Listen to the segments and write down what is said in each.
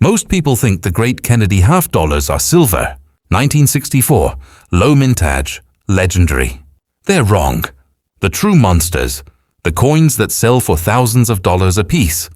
Most people think the great Kennedy half dollars are silver. 1964, low mintage, legendary. They're wrong. The true monsters, the coins that sell for thousands of dollars apiece,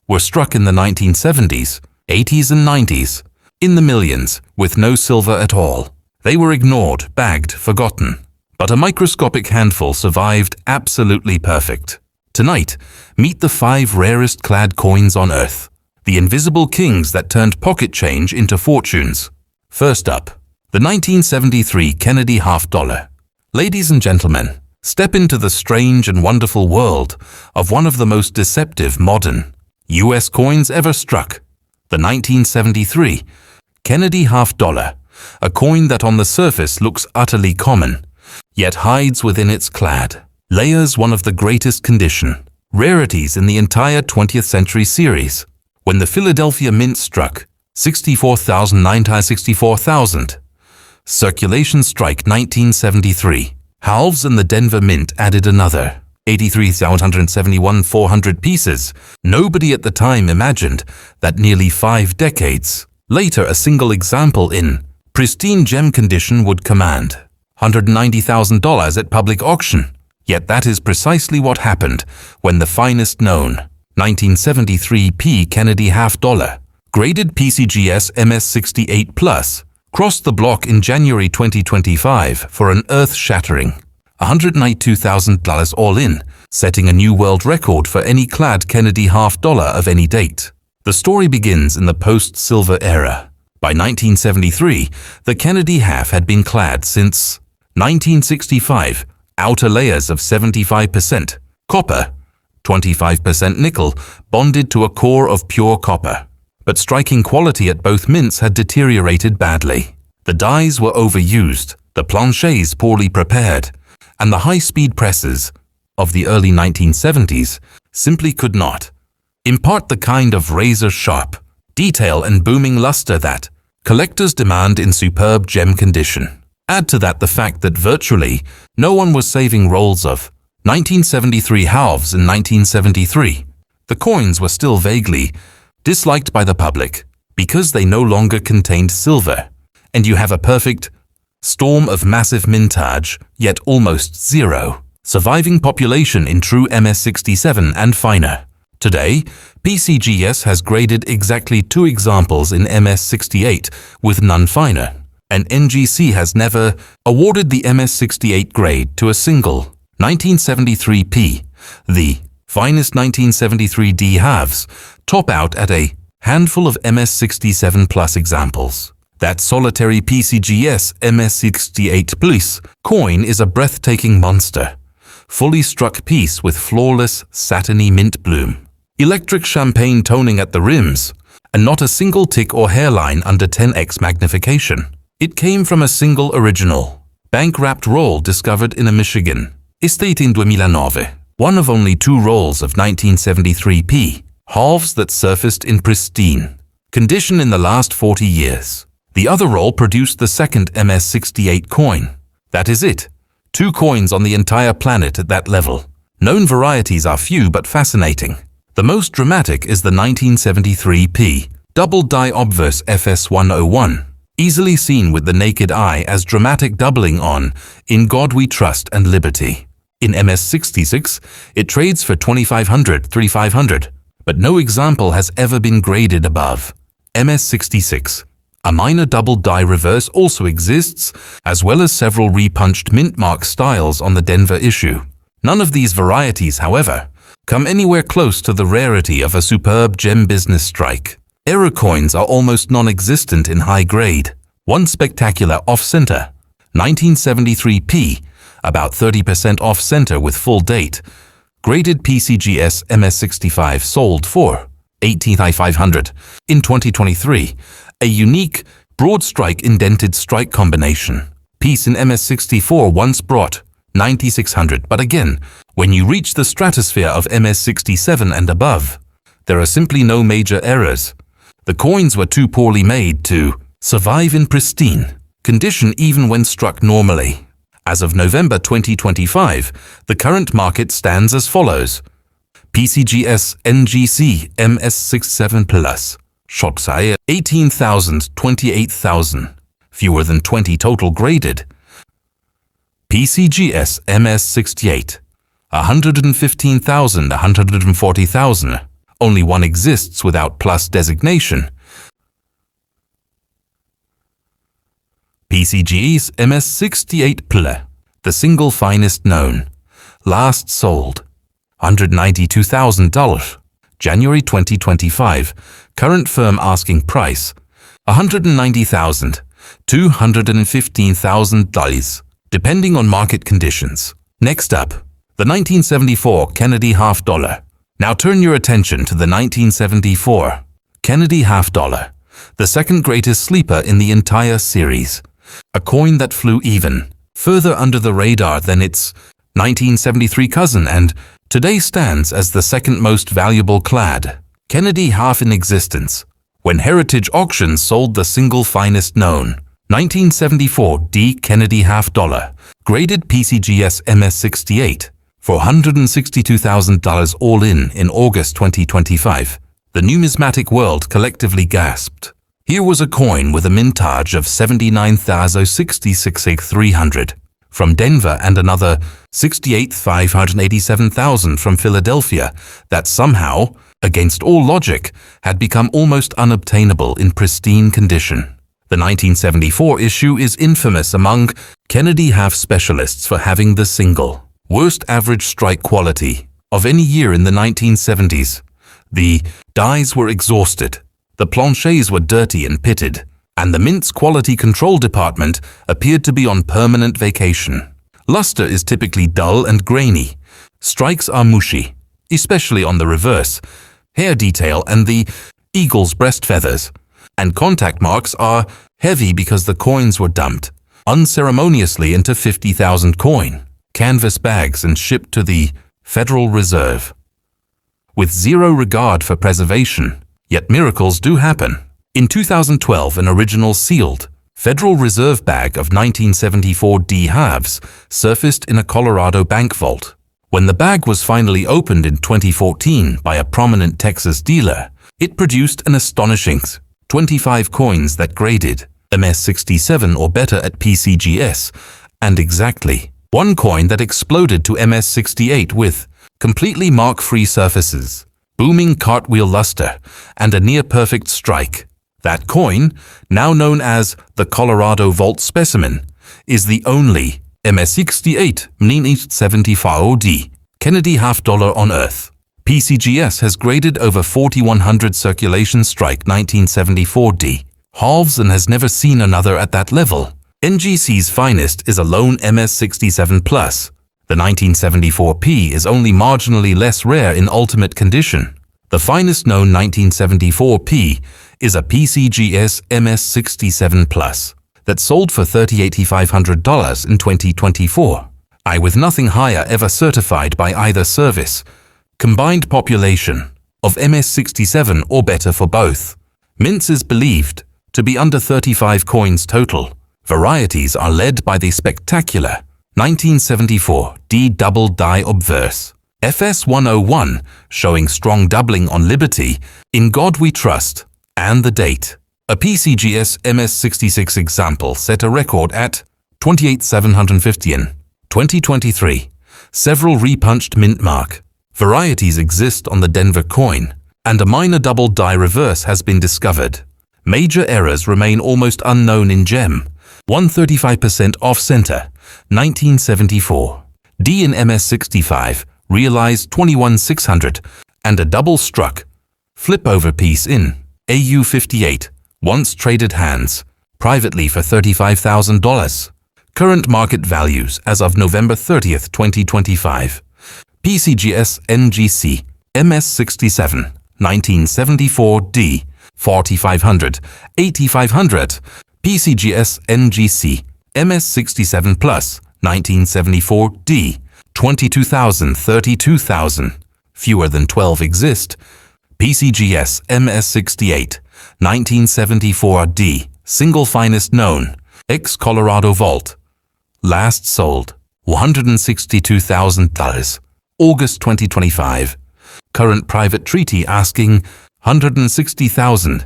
were struck in the 1970s, 80s and 90s, in the millions, with no silver at all. They were ignored, bagged, forgotten. But a microscopic handful survived absolutely perfect. Tonight, meet the 5 rarest clad coins on Earth. The invisible kings that turned pocket change into fortunes. First up, the 1973 Kennedy half dollar. Ladies and gentlemen, step into the strange and wonderful world of one of the most deceptive modern U.S. coins ever struck. The 1973 Kennedy half dollar, a coin that on the surface looks utterly common, yet hides within its clad layers one of the greatest condition rarities in the entire 20th century series. When the Philadelphia Mint struck 64,000, circulation strike 1973, halves and the Denver Mint added another 83,171,400 pieces. Nobody at the time imagined that nearly 5 decades later a single example in pristine gem condition would command $190,000 at public auction. Yet that is precisely what happened when the finest known 1973 P Kennedy half dollar, graded PCGS MS68 Plus, crossed the block in January 2025 for an earth-shattering $192,000 all in, setting a new world record for any clad Kennedy half dollar of any date. The story begins in the post-silver era. By 1973, the Kennedy half had been clad since 1965, outer layers of 75% copper, 25% nickel, bonded to a core of pure copper. But striking quality at both mints had deteriorated badly. The dies were overused, the planchets poorly prepared, and the high-speed presses of the early 1970s simply could not impart the kind of razor-sharp detail and booming luster that collectors demand in superb gem condition. Add to that the fact that virtually no one was saving rolls of 1973 halves in 1973. The coins were still vaguely disliked by the public because they no longer contained silver, and you have a perfect storm of massive mintage, yet almost zero surviving population in true MS67 and finer. Today, PCGS has graded exactly 2 examples in MS68 with none finer, and NGC has never awarded the MS68 grade to a single 1973 P. The finest 1973 D halves top out at a handful of MS67 Plus examples. That solitary PCGS MS68 Plus coin is a breathtaking monster, fully struck piece with flawless satiny mint bloom, electric champagne toning at the rims, and not a single tick or hairline under 10x magnification. It came from a single original, bank-wrapped roll discovered in a Michigan estate in 2009, one of only 2 rolls of 1973 P halves that surfaced in pristine condition in the last 40 years. The other roll produced the second MS68 coin. That is it. 2 coins on the entire planet at that level. Known varieties are few but fascinating. The most dramatic is the 1973 P double die obverse FS101, easily seen with the naked eye as dramatic doubling on In God We Trust and Liberty. In MS66, it trades for $2,500, $3,500, but no example has ever been graded above MS66. A minor double die reverse also exists, as well as several repunched mint mark styles on the Denver issue. None of these varieties, however, come anywhere close to the rarity of a superb gem business strike. Error coins are almost non-existent in high grade. One spectacular off-center, 1973 P, about 30% off-center with full date, graded PCGS MS65 sold for $18,500 in 2023. A unique, broad strike indented strike combination piece in MS64 once brought $9,600, but again, when you reach the stratosphere of MS67 and above, there are simply no major errors. The coins were too poorly made to survive in pristine condition even when struck normally. As of November 2025, the current market stands as follows. PCGS NGC MS67 Plus, shot size 18,000, 28,000. Fewer than 20 total graded. PCGS MS68, 115,000, 140,000. Only one exists without plus designation. PCGS MS68 PL, the single finest known. Last sold $192,000. January 2025. Current firm asking price $190,000, $215,000, depending on market conditions. Next up, the 1974 Kennedy half dollar. Now turn your attention to the 1974 Kennedy half dollar, the second greatest sleeper in the entire series. A coin that flew even further under the radar than its 1973 cousin and today stands as the second most valuable Clad Kennedy half in existence, when Heritage Auctions sold the single finest known 1974 D Kennedy half dollar, graded PCGS MS68 for $162,000 all in August 2025. The numismatic world collectively gasped. Here was a coin with a mintage of 79,066,300 from Denver and another 68,587,000 from Philadelphia that somehow, against all logic, had become almost unobtainable in pristine condition. The 1974 issue is infamous among Kennedy half specialists for having the single worst average strike quality of any year in the 1970s. The dies were exhausted, the planchets were dirty and pitted, and the mint's quality control department appeared to be on permanent vacation. Luster is typically dull and grainy. Strikes are mushy, especially on the reverse, hair detail and the eagle's breast feathers. And contact marks are heavy because the coins were dumped unceremoniously into 50,000 coin canvas bags and shipped to the Federal Reserve. With zero regard for preservation, yet miracles do happen. In 2012, an original sealed Federal Reserve bag of 1974 D halves surfaced in a Colorado bank vault. When the bag was finally opened in 2014 by a prominent Texas dealer, it produced an astonishing 25 coins that graded MS67 or better at PCGS, and exactly one coin that exploded to MS68 with completely mark-free surfaces, booming cartwheel luster, and a near-perfect strike. That coin, now known as the Colorado Vault specimen, is the only MS68 74 D Kennedy half dollar on Earth. PCGS has graded over 4,100 circulation strike 1974 D halves and has never seen another at that level. NGC's finest is a lone MS67 Plus. The 1974 P is only marginally less rare in ultimate condition. The finest known 1974 P is a PCGS MS67 Plus that sold for $38,500 in 2024. With nothing higher ever certified by either service. Combined population of MS67 or better for both. Mints is believed to be under 35 coins total. Varieties are led by the spectacular 1974 D double die obverse. FS101 showing strong doubling on Liberty, In God We Trust, and the date. A PCGS MS66 example set a record at 28,750 in 2023. Several repunched mint mark. Varieties exist on the Denver coin, and a minor double die reverse has been discovered. Major errors remain almost unknown in gem. 135% off-center, 1974. D in MS65 realized 21,600 and a double struck flip-over piece in AU58 once traded hands privately for $35,000. Current market values as of November 30th, 2025. PCGS NGC MS67 1974 D 4,500, 8,500. PCGS NGC MS67 Plus 1974 D 22,000, 32,000. Fewer than 12 exist. PCGS MS68 1974 D single finest known ex-Colorado Vault. Last sold $162,000. August 2025. Current private treaty asking $160,000.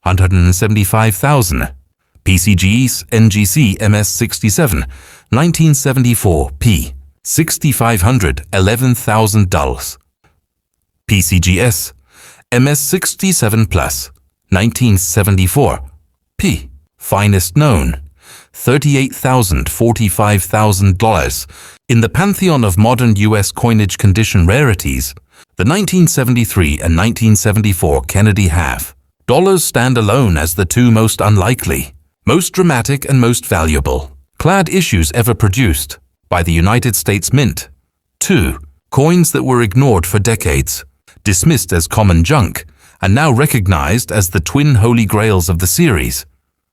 $175,000. PCGS NGC MS67, 1974 P. $6,500, $11,000. PCGS MS67 Plus, 1974 P. Finest known, $38,000, $45,000. In the pantheon of modern U.S. coinage condition rarities, the 1973 and 1974 Kennedy half dollars stand alone as the two most unlikely, most dramatic, and most valuable Clad issues ever produced by the United States Mint. 2. Coins that were ignored for decades, dismissed as common junk, and now recognized as the twin holy grails of the series.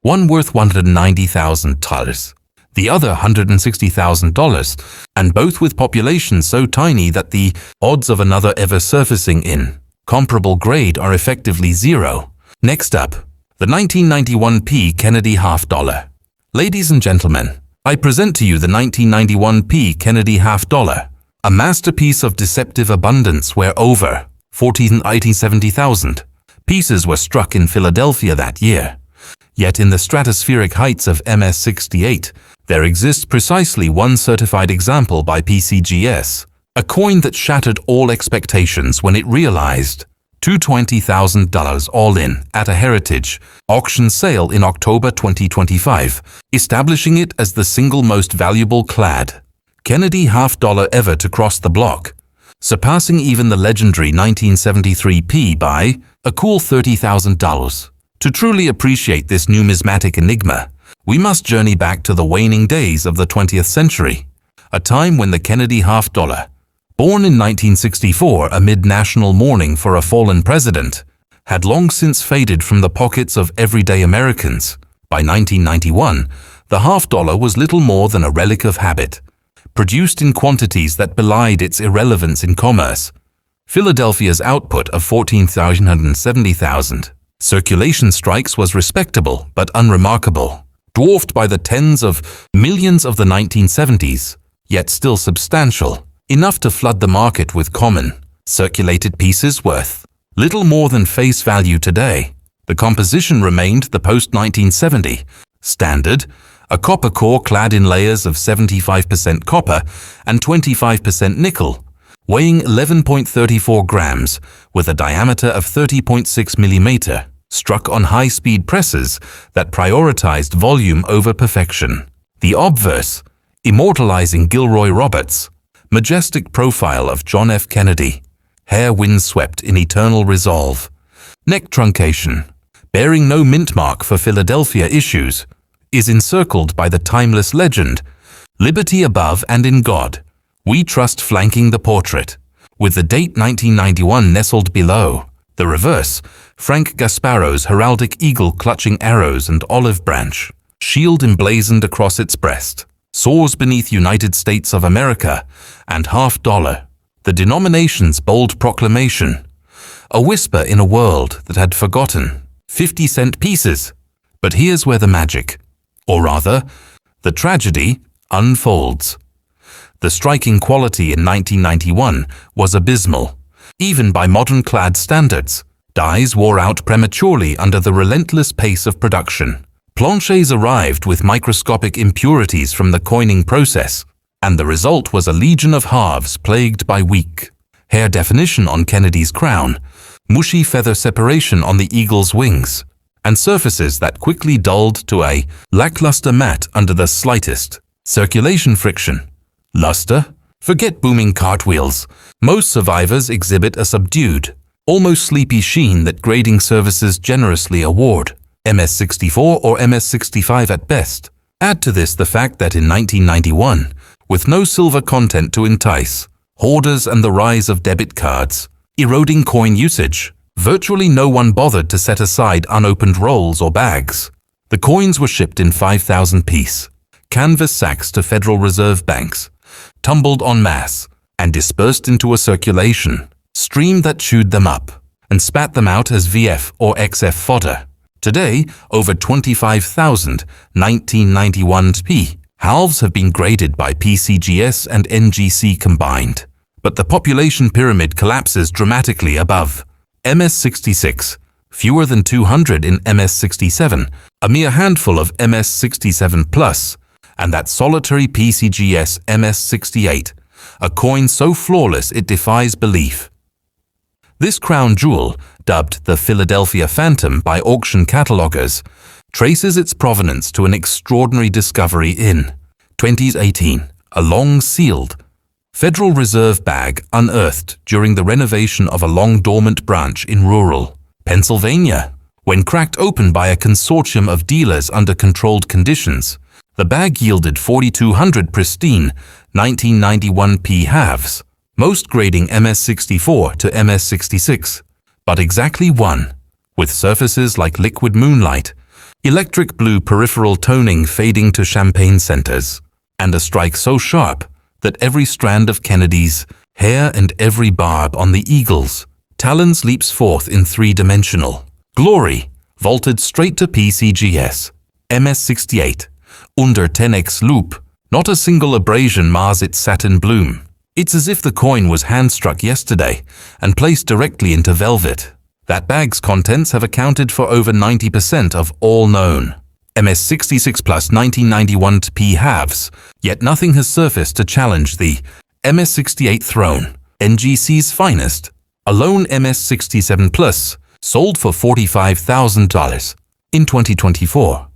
One worth $190,000, the other $160,000, and both with populations so tiny that the odds of another ever surfacing in comparable grade are effectively zero. Next up, the 1991 P. Kennedy half dollar. Ladies and gentlemen, I present to you the 1991 P. Kennedy half dollar, a masterpiece of deceptive abundance where over 1,470,000 pieces were struck in Philadelphia that year. Yet in the stratospheric heights of MS68, there exists precisely one certified example by PCGS, a coin that shattered all expectations when it realized $220,000 all in at a heritage auction sale in October 2025, establishing it as the single most valuable Clad Kennedy half dollar ever to cross the block, surpassing even the legendary 1973 P by a cool $30,000. To truly appreciate this numismatic enigma, we must journey back to the waning days of the 20th century, a time when the Kennedy half dollar, born in 1964 amid national mourning for a fallen president, had long since faded from the pockets of everyday Americans. By 1991, the half dollar was little more than a relic of habit, produced in quantities that belied its irrelevance in commerce. Philadelphia's output of 14,170,000 circulation strikes was respectable but unremarkable, dwarfed by the tens of millions of the 1970s, yet still substantial, enough to flood the market with common, circulated pieces worth little more than face value today. The composition remained the post-1970 standard, a copper core clad in layers of 75% copper and 25% nickel, weighing 11.34 grams with a diameter of 30.6 millimeter, struck on high-speed presses that prioritized volume over perfection. The obverse, immortalizing Gilroy Roberts' majestic profile of John F. Kennedy, hair windswept in eternal resolve. Neck truncation, bearing no mint mark for Philadelphia issues, is encircled by the timeless legend, "Liberty above and in God we trust," flanking the portrait, with the date 1991 nestled below. The reverse, Frank Gasparo's heraldic eagle clutching arrows and olive branch, shield emblazoned across its breast, soars beneath United States of America and half dollar, the denomination's bold proclamation, a whisper in a world that had forgotten 50-cent pieces. But here's where the magic, or rather, the tragedy, unfolds. The striking quality in 1991 was abysmal, even by modern Clad standards. Dies wore out prematurely under the relentless pace of production. Planchets arrived with microscopic impurities from the coining process, and the result was a legion of halves plagued by weak hair definition on Kennedy's crown, mushy feather separation on the eagle's wings, and surfaces that quickly dulled to a lackluster matte under the slightest circulation friction. Luster? Forget booming cartwheels. Most survivors exhibit a subdued, almost sleepy sheen that grading services generously award, MS64 or MS65 at best. Add to this the fact that in 1991, with no silver content to entice hoarders and the rise of debit cards eroding coin usage, virtually no one bothered to set aside unopened rolls or bags. The coins were shipped in 5,000-piece canvas sacks to Federal Reserve banks, tumbled en masse, and dispersed into a circulation stream that chewed them up and spat them out as VF or XF fodder. Today, over 25,000 1991 P halves have been graded by PCGS and NGC combined, but the population pyramid collapses dramatically above MS66, fewer than 200 in MS67, a mere handful of MS67 Plus, and that solitary PCGS MS68, a coin so flawless it defies belief. This crown jewel, dubbed the Philadelphia Phantom by auction catalogers, traces its provenance to an extraordinary discovery in 2018, a long-sealed Federal Reserve bag unearthed during the renovation of a long-dormant branch in rural Pennsylvania. When cracked open by a consortium of dealers under controlled conditions, the bag yielded 4,200 pristine 1991 P halves, most grading MS64 to MS66, but exactly one, with surfaces like liquid moonlight, electric blue peripheral toning fading to champagne centers, and a strike so sharp that every strand of Kennedy's hair and every barb on the eagle's talons leaps forth in three-dimensional glory, vaulted straight to PCGS MS68. Under 10x loop, not a single abrasion mars its satin bloom. It's as if the coin was hand-struck yesterday and placed directly into velvet. That bag's contents have accounted for over 90% of all known MS66 plus 1991 P halves, yet nothing has surfaced to challenge the MS68 throne, NGC's finest. A lone MS67 Plus sold for $45,000 in 2024.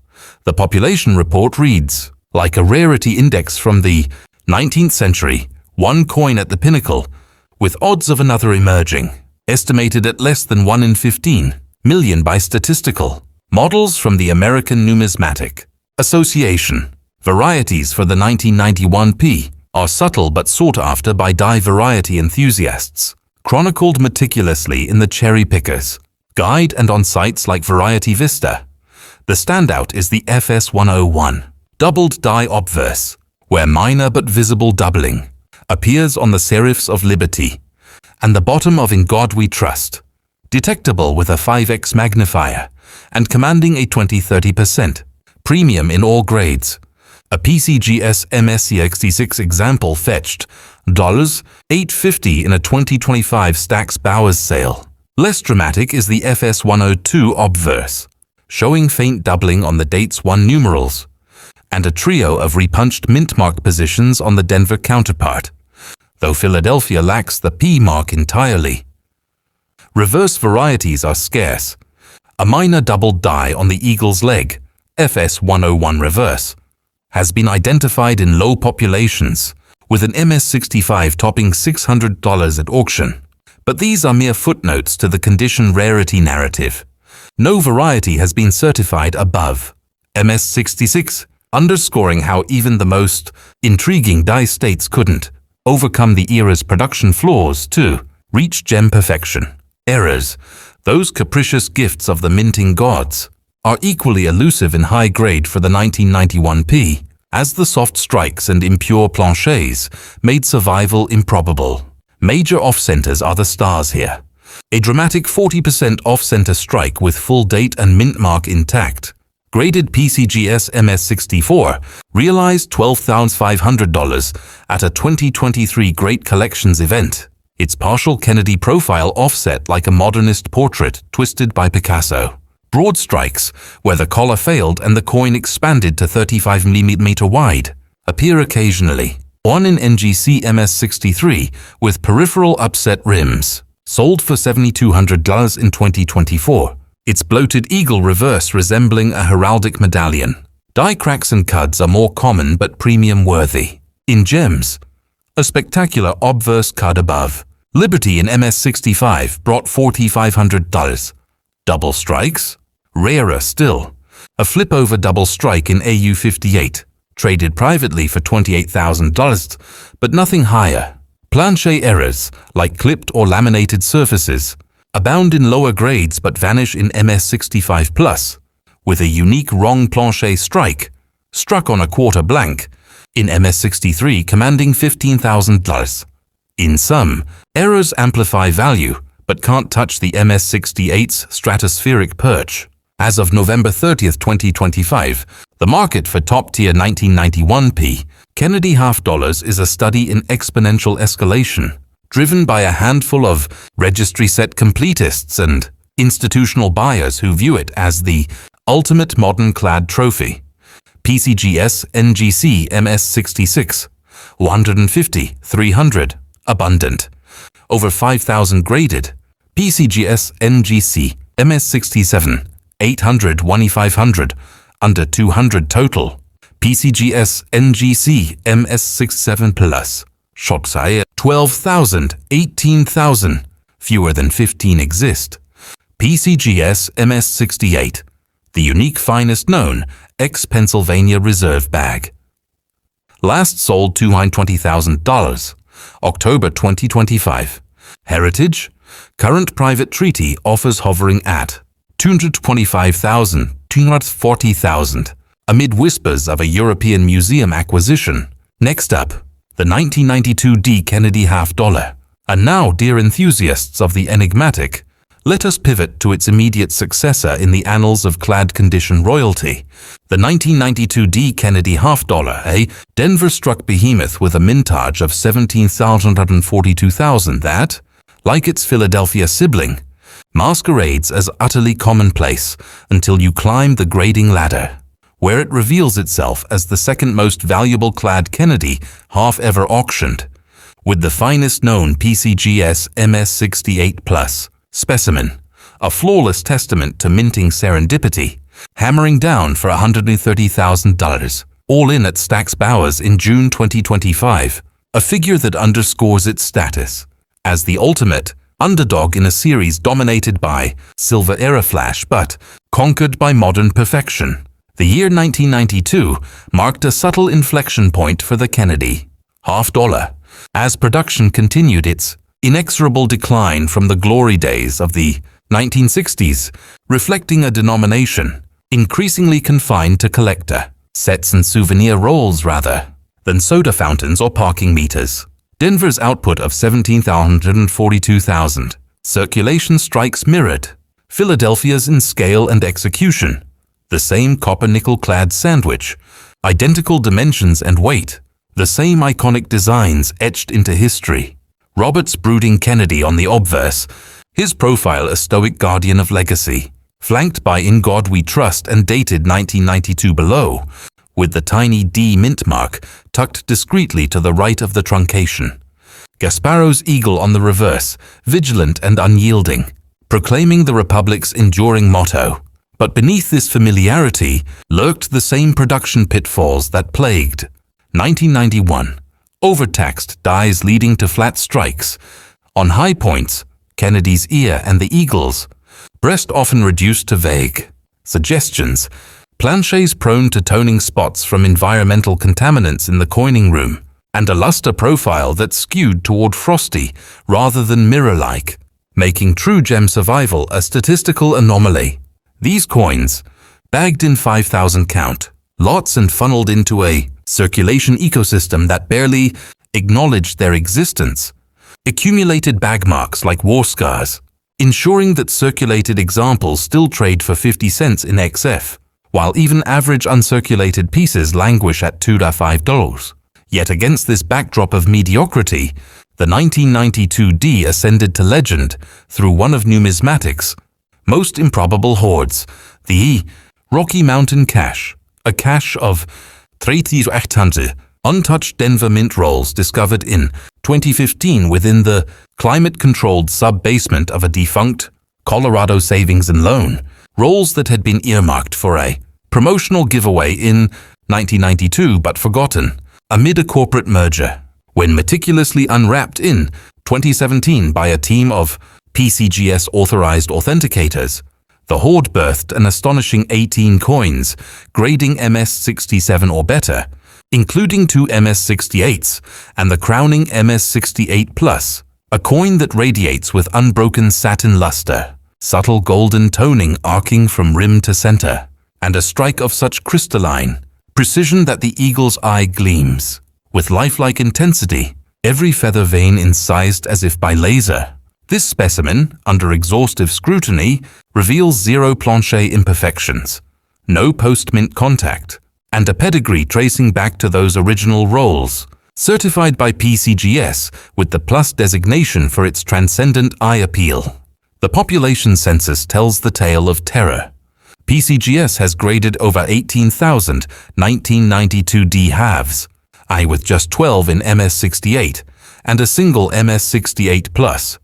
The population report reads, like a rarity index from the 19th century, one coin at the pinnacle, with odds of another emerging, estimated at less than 1 in 15 million by statistical models from the American Numismatic Association. Varieties for the 1991 P are subtle but sought after by die variety enthusiasts, chronicled meticulously in the Cherry Pickers Guide and on sites like Variety Vista. The standout is the FS101 doubled die obverse, where minor but visible doubling appears on the serifs of Liberty and the bottom of In God We Trust, detectable with a 5x magnifier and commanding a 20-30% premium in all grades. A PCGS MS66 example fetched $850 in a 2025 Stack's Bowers sale. Less dramatic is the FS102 obverse, showing faint doubling on the date's 1 numerals, and a trio of repunched mint mark positions on the Denver counterpart, though Philadelphia lacks the P mark entirely. Reverse varieties are scarce. A minor doubled die on the eagle's leg, FS101 reverse, has been identified in low populations, with an MS65 topping $600 at auction. But these are mere footnotes to the condition rarity narrative. No variety has been certified above MS66, underscoring how even the most intriguing die states couldn't overcome the era's production flaws to reach gem perfection. Errors, those capricious gifts of the minting gods, are equally elusive in high grade for the 1991 P, as the soft strikes and impure planchets made survival improbable. Major off-centers are the stars here. A dramatic 40% off-center strike with full date and mint mark intact. Graded PCGS MS64 realized $12,500 at a 2023 Great Collections event. Its partial Kennedy profile offset like a modernist portrait twisted by Picasso. Broad strikes, where the collar failed and the coin expanded to 35 mm wide, appear occasionally. One in NGC MS63 with peripheral upset rims, sold for $7,200 in 2024. Its bloated eagle reverse resembling a heraldic medallion. Die cracks and cuds are more common but premium-worthy. In gems, a spectacular obverse cud above. Liberty in MS65 brought $4,500. Double strikes? Rarer still. A flip-over double strike in AU58, traded privately for $28,000, but nothing higher. Planchet errors, like clipped or laminated surfaces, abound in lower grades but vanish in MS65 Plus, with a unique wrong planchet strike, struck on a quarter blank, in MS63 commanding $15,000. In sum, errors amplify value, but can't touch the MS68's stratospheric perch. As of November 30, 2025, the market for top-tier 1991 P Kennedy half dollars is a study in exponential escalation, driven by a handful of registry set completists and institutional buyers who view it as the ultimate modern clad trophy. PCGS NGC MS66, 150, 300, abundant. Over 5,000 graded. PCGS NGC MS67, 800, 1500, under 200 total. PCGS NGC MS67 Plus, shot size 12,000, 18,000, fewer than 15 exist. PCGS MS68, the unique finest known ex-Pennsylvania Reserve bag. Last sold $220,000, October 2025. Heritage, current private treaty offers hovering at $225,000, $240,000, amid whispers of a European museum acquisition. Next up, the 1992 D. Kennedy $50. And now, dear enthusiasts of the enigmatic, let us pivot to its immediate successor in the annals of clad condition royalty, the 1992 D. Kennedy $50, a Denver-struck behemoth with a mintage of $17,142,000 that, like its Philadelphia sibling, masquerades as utterly commonplace until you climb the grading ladder, where it reveals itself as the second most valuable clad Kennedy half ever auctioned, with the finest known PCGS MS68 Plus specimen, a flawless testament to minting serendipity, hammering down for $130,000, all in at Stack's Bowers in June 2025, a figure that underscores its status as the ultimate underdog in a series dominated by Silver Era Flash but conquered by modern perfection. The year 1992 marked a subtle inflection point for the Kennedy $50, as production continued its inexorable decline from the glory days of the 1960s, reflecting a denomination increasingly confined to collector sets and souvenir rolls rather than soda fountains or parking meters. Denver's output of 17,142,000 circulation strikes mirrored Philadelphia's in scale and execution, the same copper-nickel clad sandwich, identical dimensions and weight, the same iconic designs etched into history. Robert's brooding Kennedy on the obverse, his profile a stoic guardian of legacy, flanked by In God We Trust and dated 1992 below, with the tiny D mint mark tucked discreetly to the right of the truncation. Gasparo's eagle on the reverse, vigilant and unyielding, proclaiming the Republic's enduring motto. But beneath this familiarity lurked the same production pitfalls that plagued 1991. Overtaxed dies leading to flat strikes. On high points, Kennedy's ear and the eagles, breast often reduced to vague suggestions, planchets prone to toning spots from environmental contaminants in the coining room, and a luster profile that skewed toward frosty rather than mirror-like, making true gem survival a statistical anomaly. These coins, bagged in 5,000 count lots and funneled into a circulation ecosystem that barely acknowledged their existence, accumulated bag marks like war scars, ensuring that circulated examples still trade for 50 cents in XF, while even average uncirculated pieces languish at $2 to $5. Yet against this backdrop of mediocrity, the 1992 D ascended to legend through one of numismatics' most improbable hoards, the Rocky Mountain Cache, a cache of 3,800 untouched Denver mint rolls discovered in 2015 within the climate-controlled sub-basement of a defunct Colorado Savings and Loan, rolls that had been earmarked for a promotional giveaway in 1992 but forgotten amid a corporate merger. When meticulously unwrapped in 2017 by a team of PCGS-authorized authenticators, the hoard birthed an astonishing 18 coins, grading MS67 or better, including 2 MS68s and the crowning MS68 Plus, a coin that radiates with unbroken satin luster, subtle golden toning arcing from rim to center, and a strike of such crystalline precision that the eagle's eye gleams. With lifelike intensity, every feather vein incised as if by laser. This specimen, under exhaustive scrutiny, reveals zero planchet imperfections, no post-mint contact, and a pedigree tracing back to those original rolls, certified by PCGS with the Plus designation for its transcendent eye appeal. The population census tells the tale of terror. PCGS has graded over 18,000 1992D halves, with just 12 in MS68 and a single MS68 Plus.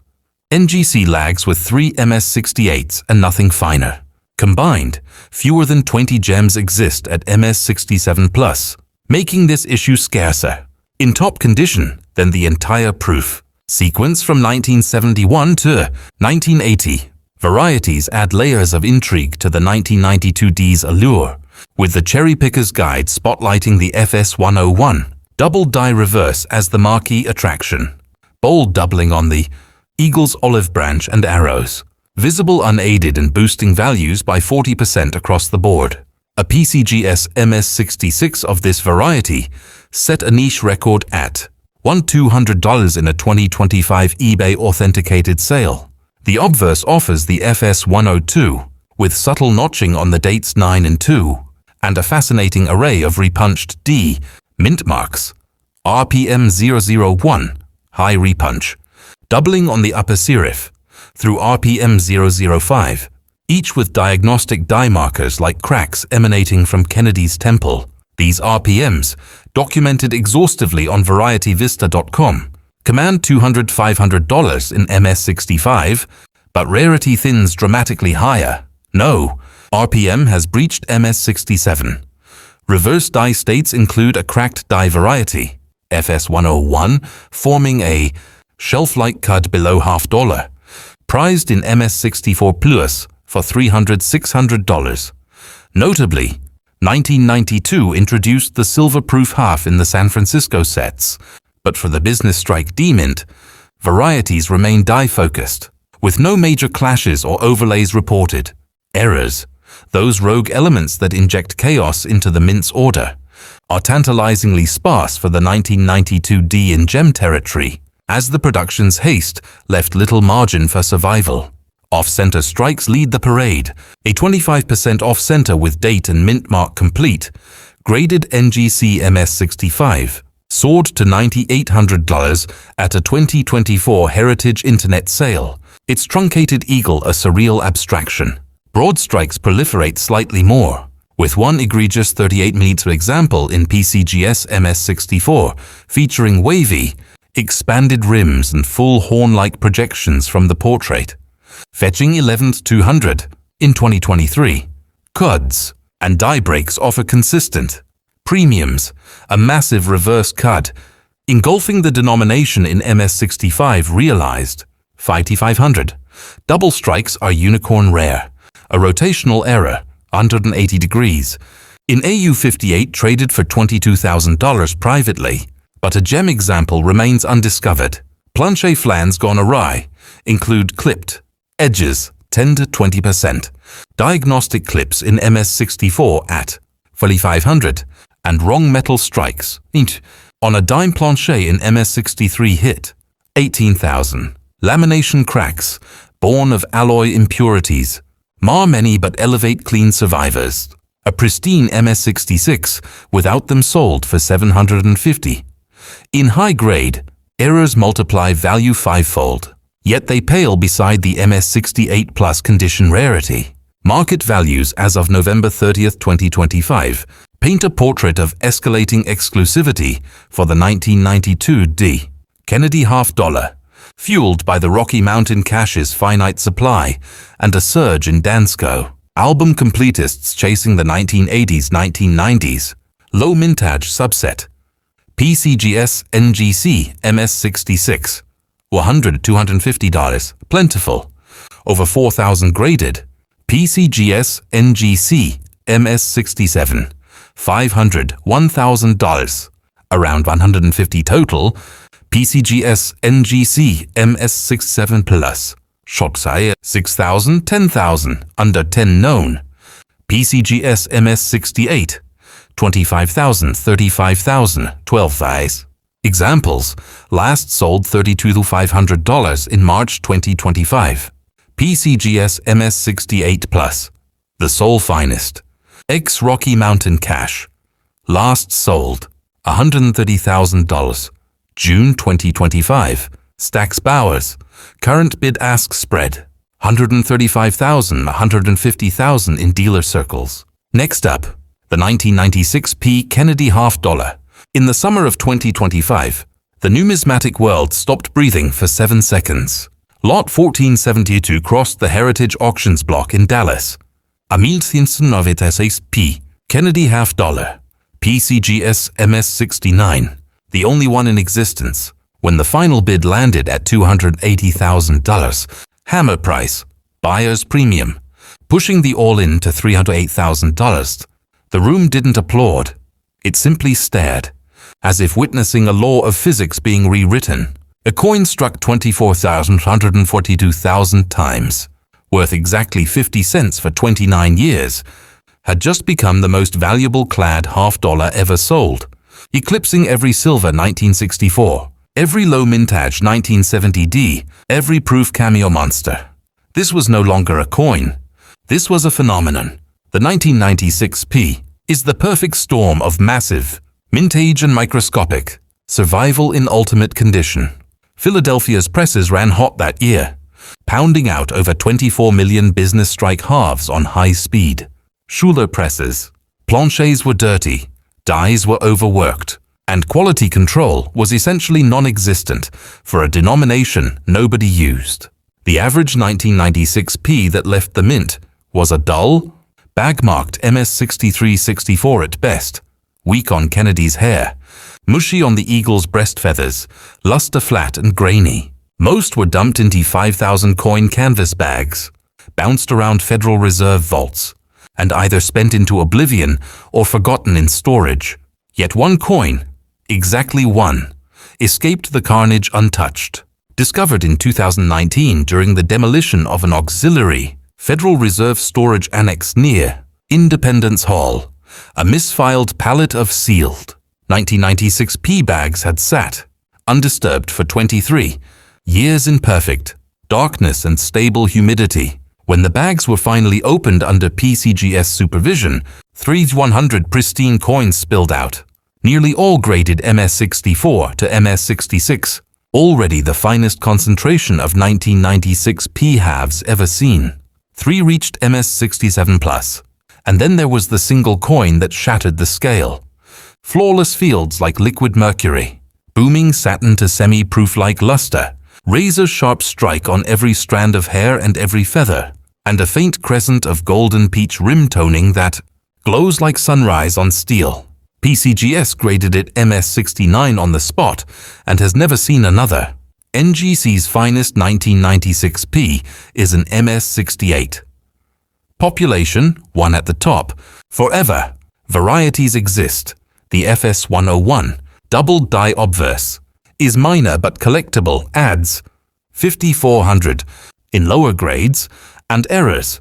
NGC lags with 3 MS68s and nothing finer. Combined, fewer than 20 gems exist at MS67 Plus, making this issue scarcer, in top condition, than the entire proof sequence from 1971 to 1980. Varieties add layers of intrigue to the 1992D's allure, with the Cherry Picker's Guide spotlighting the FS101 double die reverse as the marquee attraction, bold doubling on the Eagle's olive branch and arrows, visible unaided and boosting values by 40% across the board. A PCGS MS66 of this variety set a niche record at $200 in a 2025 eBay authenticated sale. The obverse offers the FS102, with subtle notching on the dates 9 and 2, and a fascinating array of repunched D mint marks. RPM 001, high repunch, doubling on the upper serif, through RPM 005, each with diagnostic die markers like cracks emanating from Kennedy's temple. These RPMs, documented exhaustively on VarietyVista.com, command $200–500 in MS65, but Rarity thins dramatically higher. No, RPM has breached MS67. Reverse die states include a cracked die variety, FS101, forming a shelf-like cud below $50, prized in MS64 Plus for $300–600. Notably, 1992 introduced the silver-proof half in the San Francisco sets, but for the Business Strike D-Mint, varieties remain die-focused, with no major clashes or overlays reported. Errors, those rogue elements that inject chaos into the mint's order, are tantalizingly sparse for the 1992 D in gem territory, as the production's haste left little margin for survival. Off-center strikes lead the parade, a 25% off-center with date and mint mark complete, graded NGC MS65, soared to $9,800 at a 2024 Heritage Internet sale, its truncated eagle a surreal abstraction. Broad strikes proliferate slightly more, with one egregious 38mm example in PCGS MS64 featuring wavy, expanded rims and full horn-like projections from the portrait, fetching $11,200 in 2023. Cuds and die breaks offer consistent premiums, a massive reverse cud, engulfing the denomination in MS65 realized $5,500. Double strikes are unicorn rare, a rotational error, 180 degrees. In AU58 traded for $22,000 privately, but a gem example remains undiscovered. Planche flans gone awry include clipped edges 10–20%, diagnostic clips in MS64 at $4,500, and wrong metal strikes on a dime planche in MS63 hit $18,000. Lamination cracks, born of alloy impurities, mar many but elevate clean survivors. A pristine MS66 without them sold for $750. In high grade, errors multiply value fivefold, yet they pale beside the MS68 Plus condition rarity. Market values as of November 30th, 2025 paint a portrait of escalating exclusivity for the 1992 D Kennedy $50, fueled by the Rocky Mountain Cash's finite supply and a surge in Dansco. Album completists chasing the 1980s–1990s. Low mintage subset. PCGS NGC MS66. $100–250. Plentiful. Over 4,000 graded. PCGS NGC MS67. $500–1,000. Around 150 total. PCGS NGC MS67 Plus. Shot size $6,000, $10,000, under 10 known. PCGS MS68 $25,000, $35,000, 12 thighs. Examples: last sold $32,500 in March 2025. PCGS MS68 Plus, the sole finest. Ex Rocky Mountain Cash, last sold $130,000. June 2025. Stax Bowers, current bid-ask spread $135,000, $150,000 in dealer circles. Next up, the 1996 P. Kennedy half dollar. In the summer of 2025, the numismatic world stopped breathing for 7 seconds. Lot 1472 crossed the Heritage Auctions block in Dallas. A 1996 P. Kennedy half dollar. PCGS MS69, the only one in existence. When the final bid landed at $280,000, hammer price, buyer's premium, pushing the all-in to $308,000, the room didn't applaud. It simply stared, as if witnessing a law of physics being rewritten. A coin struck 24,142,000 times, worth exactly 50 cents for 29 years, had just become the most valuable Clad half dollar ever sold, eclipsing every silver 1964, every low mintage 1970D, every proof cameo monster. This was no longer a coin. This was a phenomenon. The 1996 P is the perfect storm of massive, mintage and microscopic, survival in ultimate condition. Philadelphia's presses ran hot that year, pounding out over 24 million business strike halves on high speed. Schuler presses. Planchets were dirty, dies were overworked, and quality control was essentially non-existent for a denomination nobody used. The average 1996 P that left the mint was a dull, bag-marked MS63-64 at best, weak on Kennedy's hair, mushy on the eagle's breast feathers, luster flat and grainy. Most were dumped into 5,000 coin canvas bags, bounced around Federal Reserve vaults, and either spent into oblivion or forgotten in storage. Yet one coin, exactly one, escaped the carnage untouched. Discovered in 2019 during the demolition of an auxiliary Federal Reserve storage annex near Independence Hall, a misfiled pallet of sealed 1996 P bags had sat, undisturbed for 23 years in perfect darkness and stable humidity. When the bags were finally opened under PCGS supervision, 100 pristine coins spilled out, nearly all graded MS64 to MS66, already the finest concentration of 1996 P halves ever seen. 3 reached MS67 plus, and then there was the single coin that shattered the scale. Flawless fields like liquid mercury, booming satin to semi-proof-like luster, razor-sharp strike on every strand of hair and every feather, and a faint crescent of golden peach rim toning that glows like sunrise on steel. PCGS graded it MS69 on the spot and has never seen another. NGC's finest 1996 P is an MS68. Population, 1 at the top. Forever. Varieties exist. The FS101, double die obverse, is minor but collectible, adds 5400 in lower grades, and errors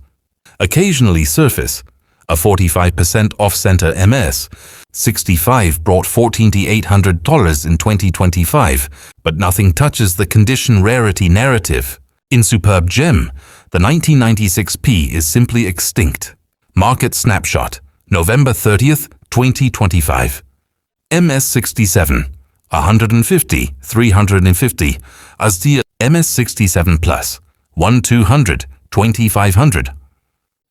occasionally surface. A 45% off-center MS 65 brought $14,800 in 2025, but nothing touches the condition rarity narrative. In Superb Gem, the 1996 P is simply extinct. Market snapshot, November 30th, 2025. MS67, 150, 350, as the MS67 plus, 1200, 2500.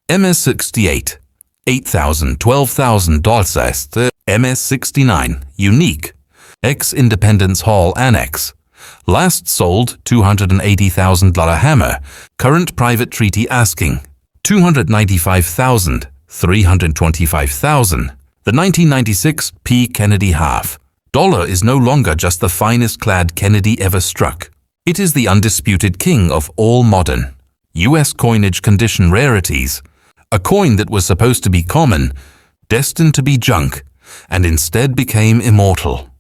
MS68, $8,000, $12,000. MS69, unique, ex-Independence Hall Annex. Last sold $280,000 hammer, current private treaty asking $295,000, $325,000. The 1996 P. Kennedy half dollar is no longer just the finest Clad Kennedy ever struck. It is the undisputed king of all modern U.S. coinage condition rarities, a coin that was supposed to be common, destined to be junk, and instead became immortal.